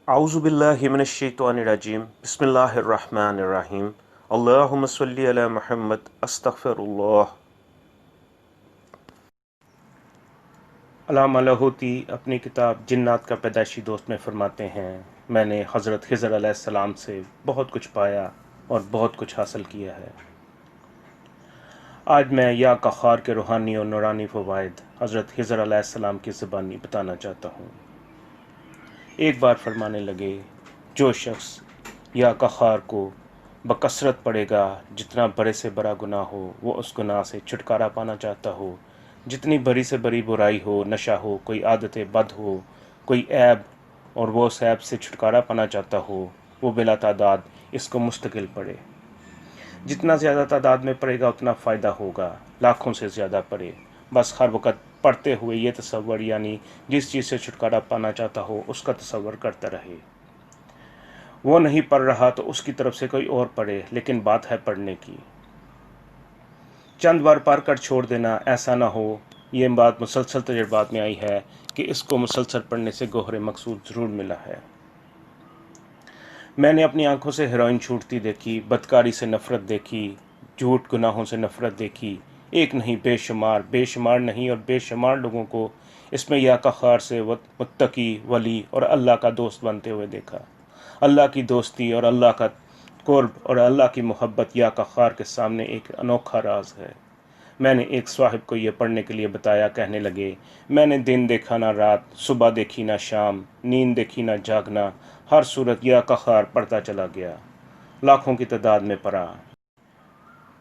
اعوذ باللہ من الشیطان الرجیم بسم اللہ الرحمن الرحیم اللہم صلی علی محمد استغفر اللہ۔ علامہ لاہوتی اپنی کتاب جنات کا پیدائشی دوست میں فرماتے ہیں، میں نے حضرت خضر علیہ السلام سے بہت کچھ پایا اور بہت کچھ حاصل کیا ہے۔ آج میں یا قہار کے روحانی اور نورانی فوائد حضرت خضر علیہ السلام کی زبانی بتانا چاہتا ہوں۔ ایک بار فرمانے لگے، جو شخص یا قہار کو بکثرت پڑے گا، جتنا بڑے سے بڑا گناہ ہو وہ اس گناہ سے چھٹکارا پانا چاہتا ہو، جتنی بڑی سے بڑی برائی ہو، نشہ ہو، کوئی عادت بد ہو، کوئی عیب اور وہ اس عیب سے چھٹکارا پانا چاہتا ہو، وہ بلا تعداد اس کو مستقل پڑھے۔ جتنا زیادہ تعداد میں پڑھے گا اتنا فائدہ ہوگا، لاکھوں سے زیادہ پڑھے، بس ہر وقت پڑھتے ہوئے یہ تصور، یعنی جس چیز سے چھٹکارا پانا چاہتا ہو اس کا تصور کرتا رہے۔ وہ نہیں پڑھ رہا تو اس کی طرف سے کوئی اور پڑھے، لیکن بات ہے پڑھنے کی۔ چند بار پڑھ کر چھوڑ دینا ایسا نہ ہو۔ یہ بات مسلسل تجربات میں آئی ہے کہ اس کو مسلسل پڑھنے سے گوہر مقصود ضرور ملا ہے۔ میں نے اپنی آنکھوں سے ہیروئن چھوٹتی دیکھی، بدکاری سے نفرت دیکھی، جھوٹ گناہوں سے نفرت دیکھی، ایک نہیں بے شمار نہیں اور بے شمار لوگوں کو اس میں یا قہار سے متقی، ولی اور اللہ کا دوست بنتے ہوئے دیکھا۔ اللہ کی دوستی اور اللہ کا قرب اور اللہ کی محبت یا قہار کے سامنے ایک انوکھا راز ہے۔ میں نے ایک صاحب کو یہ پڑھنے کے لیے بتایا، کہنے لگے، میں نے دن دیکھا نہ رات، صبح دیکھی نہ شام، نیند دیکھی نہ جاگنا، ہر صورت یا قہار پڑھتا چلا گیا، لاکھوں کی تعداد میں پڑھا۔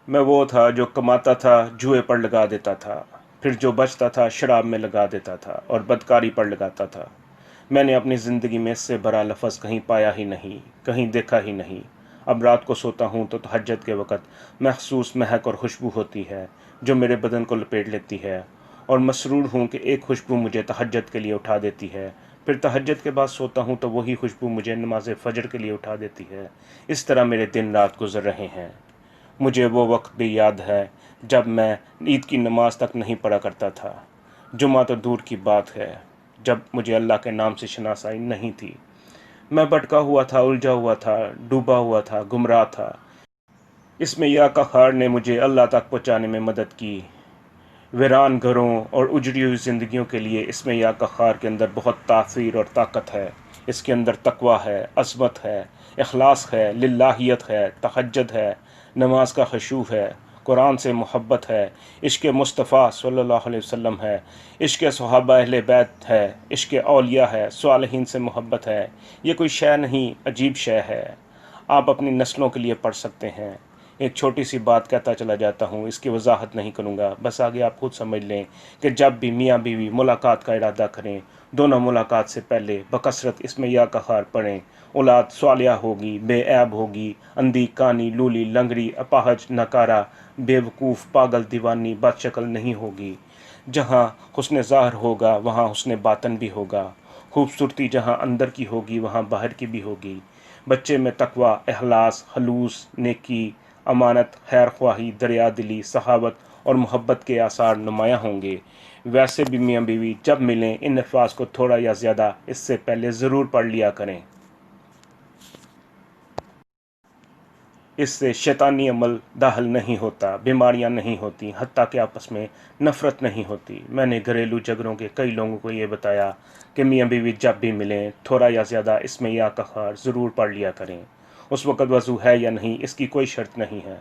میں وہ تھا جو کماتا تھا، جوئے پر لگا دیتا تھا، پھر جو بچتا تھا شراب میں لگا دیتا تھا اور بدکاری پر لگاتا تھا۔ میں نے اپنی زندگی میں اس سے بڑا لفظ کہیں پایا ہی نہیں، کہیں دیکھا ہی نہیں۔ اب رات کو سوتا ہوں تو تہجد کے وقت مخصوص مہک اور خوشبو ہوتی ہے جو میرے بدن کو لپیٹ لیتی ہے، اور مسرور ہوں کہ ایک خوشبو مجھے تہجد کے لیے اٹھا دیتی ہے۔ پھر تہجد کے بعد سوتا ہوں تو وہی خوشبو مجھے نماز فجر کے لیے اٹھا دیتی ہے۔ اس طرح میرے دن رات گزر رہے ہیں۔ مجھے وہ وقت بھی یاد ہے جب میں عید کی نماز تک نہیں پڑھا کرتا تھا، جمعہ تو دور کی بات ہے، جب مجھے اللہ کے نام سے شناسائی نہیں تھی۔ میں بھٹکا ہوا تھا، الجھا ہوا تھا، ڈوبا ہوا تھا، گمراہ تھا۔ اس میں یا قہار نے مجھے اللہ تک پہنچانے میں مدد کی۔ ویران گھروں اور اجڑی ہوئی زندگیوں کے لیے اس میں یا قہار کے اندر بہت تاثیر اور طاقت ہے۔ اس کے اندر تقویٰ ہے، عظمت ہے، اخلاص ہے، للہیت ہے، تہجد ہے، نماز کا خشوع ہے، قرآن سے محبت ہے، عشق مصطفیٰ صلی اللہ علیہ وسلم ہے، عشق صحابہ اہل بیت ہے، عشق اولیاء ہے، صالحین سے محبت ہے۔ یہ کوئی شے نہیں، عجیب شے ہے۔ آپ اپنی نسلوں کے لیے پڑھ سکتے ہیں۔ ایک چھوٹی سی بات کہتا چلا جاتا ہوں، اس کی وضاحت نہیں کروں گا، بس آگے آپ خود سمجھ لیں کہ جب بھی میاں بیوی ملاقات کا ارادہ کریں، دونوں ملاقات سے پہلے بکثرت اس میں یا قہار پڑھیں۔ اولاد صالحہ ہوگی، بے عیب ہوگی، اندھی کانی لولی لنگڑی اپاہج ناکارہ بے وقوف پاگل دیوانی بد شکل نہیں ہوگی۔ جہاں حسن ظاہر ہوگا وہاں حسن باطن بھی ہوگا۔ خوبصورتی جہاں اندر کی ہوگی وہاں باہر کی بھی ہوگی۔ بچے میں تقویٰ، اخلاص، خلوص، نیکی، امانت، خیر خواہی، دریا دلی، سخاوت اور محبت کے آثار نمایاں ہوں گے۔ ویسے بھی میاں بیوی جب ملیں ان الفاظ کو تھوڑا یا زیادہ اس سے پہلے ضرور پڑھ لیا کریں۔ اس سے شیطانی عمل داخل نہیں ہوتا، بیماریاں نہیں ہوتی، حتیٰ کہ آپس میں نفرت نہیں ہوتی۔ میں نے گھریلو جھگڑوں کے کئی لوگوں کو یہ بتایا کہ میاں بیوی جب بھی ملیں تھوڑا یا زیادہ اس میں یا قہار ضرور پڑھ لیا کریں۔ اس وقت وضو ہے یا نہیں اس کی کوئی شرط نہیں ہے۔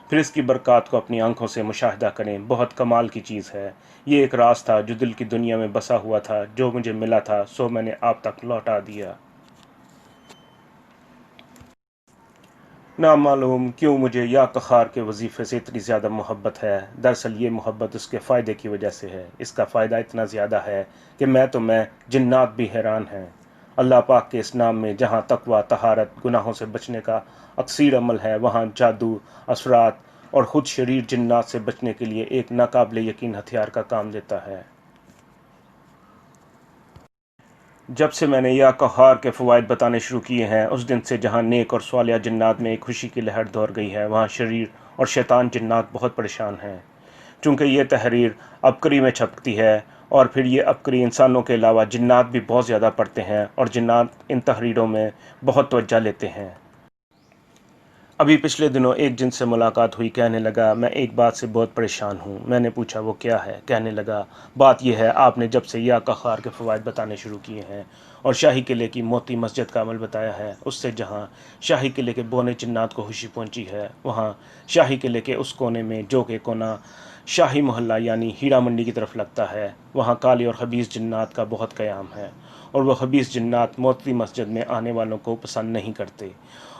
پھر اس کی برکات کو اپنی آنکھوں سے مشاہدہ کریں، بہت کمال کی چیز ہے۔ یہ ایک راز تھا جو دل کی دنیا میں بسا ہوا تھا، جو مجھے ملا تھا سو میں نے آپ تک لوٹا دیا۔ نامعلوم کیوں مجھے یا قہار کے وظیفے سے اتنی زیادہ محبت ہے۔ دراصل یہ محبت اس کے فائدے کی وجہ سے ہے۔ اس کا فائدہ اتنا زیادہ ہے کہ میں جنات بھی حیران ہیں۔ اللہ پاک کے اس نام میں جہاں تقویٰ، طہارت، گناہوں سے بچنے کا اکثیر عمل ہے، وہاں جادو، اثرات اور خود شریر جنات سے بچنے کے لیے ایک ناقابل یقین ہتھیار کا کام دیتا ہے۔ جب سے میں نے یا قہار کے فوائد بتانے شروع کیے ہیں، اس دن سے جہاں نیک اور صالح جنات میں ایک خوشی کی لہر دور گئی ہے، وہاں شریر اور شیطان جنات بہت پریشان ہیں۔ چونکہ یہ تحریر عبقری میں چھپتی ہے اور پھر یہ عبقری انسانوں کے علاوہ جنات بھی بہت زیادہ پڑھتے ہیں اور جنات ان تحریروں میں بہت توجہ لیتے ہیں۔ ابھی پچھلے دنوں ایک جن سے ملاقات ہوئی، کہنے لگا میں ایک بات سے بہت پریشان ہوں۔ میں نے پوچھا وہ کیا ہے؟ کہنے لگا بات یہ ہے آپ نے جب سے یا قہار کے فوائد بتانے شروع کیے ہیں اور شاہی قلعے کی موتی مسجد کا عمل بتایا ہے، اس سے جہاں شاہی قلعے کے بونے جنات کو خوشی پہنچی ہے، وہاں شاہی قلعے کے اس کونے میں جو کہ کونا شاہی محلہ یعنی ہیرا منڈی کی طرف لگتا ہے، وہاں کالے اور خبیث جنات کا بہت قیام ہے، اور وہ خبیث جنات موتی مسجد میں آنے والوں کو پسند نہیں کرتے۔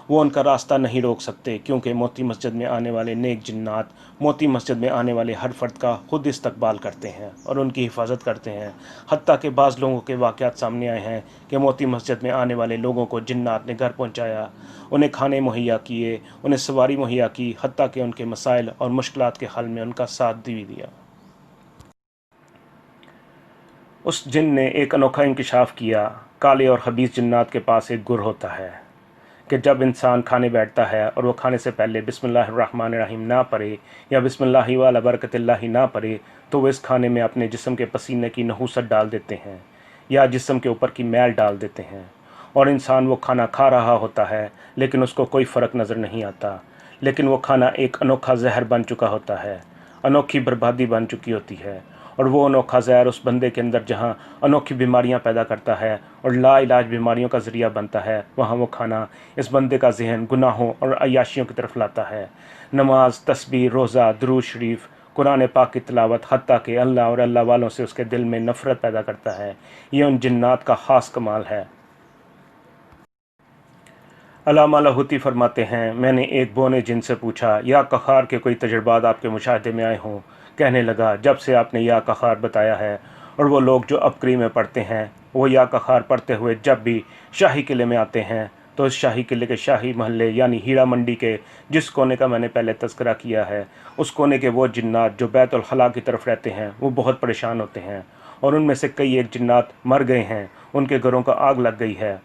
وہ ان کا راستہ نہیں روک سکتے کیونکہ موتی مسجد میں آنے والے نیک جنات موتی مسجد میں آنے والے ہر فرد کا خود استقبال کرتے ہیں اور ان کی حفاظت کرتے ہیں۔ حتیٰ کہ بعض لوگوں کے واقعات سامنے آئے ہیں کہ موتی مسجد میں آنے والے لوگوں کو جنات نے گھر پہنچایا، انہیں کھانے مہیا کیے، انہیں سواری مہیا کی، حتیٰ کہ ان کے مسائل اور مشکلات کے حل میں ان کا ساتھ بھی دیا۔ اس جن نے ایک انوکھا انکشاف کیا۔ کالے اور خبیث جنات کے پاس ایک گر ہوتا ہے کہ جب انسان کھانے بیٹھتا ہے اور وہ کھانے سے پہلے بسم اللہ الرحمن الرحیم نہ پڑھے یا بسم اللہ وعلی برکت اللہ نہ پڑھے تو وہ اس کھانے میں اپنے جسم کے پسینے کی نحوست ڈال دیتے ہیں یا جسم کے اوپر کی میل ڈال دیتے ہیں، اور انسان وہ کھانا کھا رہا ہوتا ہے لیکن اس کو کوئی فرق نظر نہیں آتا، لیکن وہ کھانا ایک انوکھا زہر بن چکا ہوتا ہے، انوکھی بربادی بن چکی ہوتی ہے، اور وہ انوکھا زہر اس بندے کے اندر جہاں انوکھی بیماریاں پیدا کرتا ہے اور لا علاج بیماریوں کا ذریعہ بنتا ہے، وہاں وہ کھانا اس بندے کا ذہن گناہوں اور عیاشیوں کی طرف لاتا ہے۔ نماز، تسبیح، روزہ، درود شریف، قرآن پاک کی تلاوت، حتیٰ کہ اللہ اور اللہ والوں سے اس کے دل میں نفرت پیدا کرتا ہے۔ یہ ان جنات کا خاص کمال ہے۔ علامہ لاہوتی فرماتے ہیں میں نے ایک بونے جن سے پوچھا یا قہار کے کوئی تجربات آپ کے مشاہدے میں آئے ہوں؟ کہنے لگا جب سے آپ نے یا قہار بتایا ہے اور وہ لوگ جو عبقری میں پڑھتے ہیں وہ یا قہار پڑھتے ہوئے جب بھی شاہی قلعے میں آتے ہیں تو اس شاہی قلعے کے شاہی محلے یعنی ہیرا منڈی کے جس کونے کا میں نے پہلے تذکرہ کیا ہے، اس کونے کے وہ جنات جو بیت الخلاء کی طرف رہتے ہیں وہ بہت پریشان ہوتے ہیں، اور ان میں سے کئی ایک جنات مر گئے ہیں، ان کے گھروں کا آگ لگ گئی ہے۔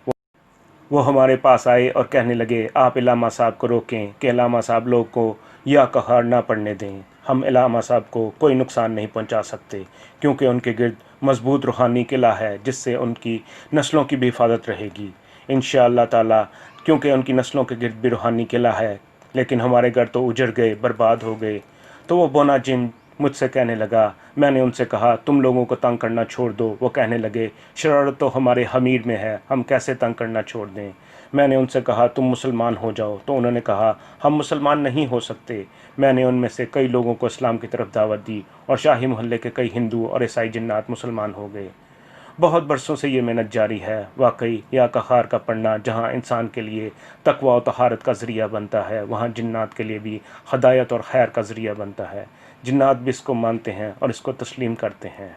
وہ ہمارے پاس آئے اور کہنے لگے آپ علامہ صاحب کو روکیں کہ علامہ صاحب لوگ کو یا قہار نہ پڑھنے دیں، ہم علامہ صاحب کو کوئی نقصان نہیں پہنچا سکتے کیونکہ ان کے گرد مضبوط روحانی قلعہ ہے جس سے ان کی نسلوں کی بھی حفاظت رہے گی انشاءاللہ تعالی، کیونکہ ان کی نسلوں کے گرد بھی روحانی قلعہ ہے، لیکن ہمارے گھر تو اجڑ گئے، برباد ہو گئے۔ تو وہ بونا جن مجھ سے کہنے لگا، میں نے ان سے کہا تم لوگوں کو تنگ کرنا چھوڑ دو۔ وہ کہنے لگے شرارت تو ہمارے حمیر میں ہے، ہم کیسے تنگ کرنا چھوڑ دیں؟ میں نے ان سے کہا تم مسلمان ہو جاؤ، تو انہوں نے کہا ہم مسلمان نہیں ہو سکتے۔ میں نے ان میں سے کئی لوگوں کو اسلام کی طرف دعوت دی اور شاہی محلے کے کئی ہندو اور عیسائی جنات مسلمان ہو گئے۔ بہت برسوں سے یہ محنت جاری ہے۔ واقعی یا قہار کا پڑھنا جہاں انسان کے لیے تقوی و طہارت کا ذریعہ بنتا ہے، وہاں جنات کے لیے بھی ہدایت اور خیر کا ذریعہ بنتا ہے۔ جنات بھی اس کو مانتے ہیں اور اس کو تسلیم کرتے ہیں۔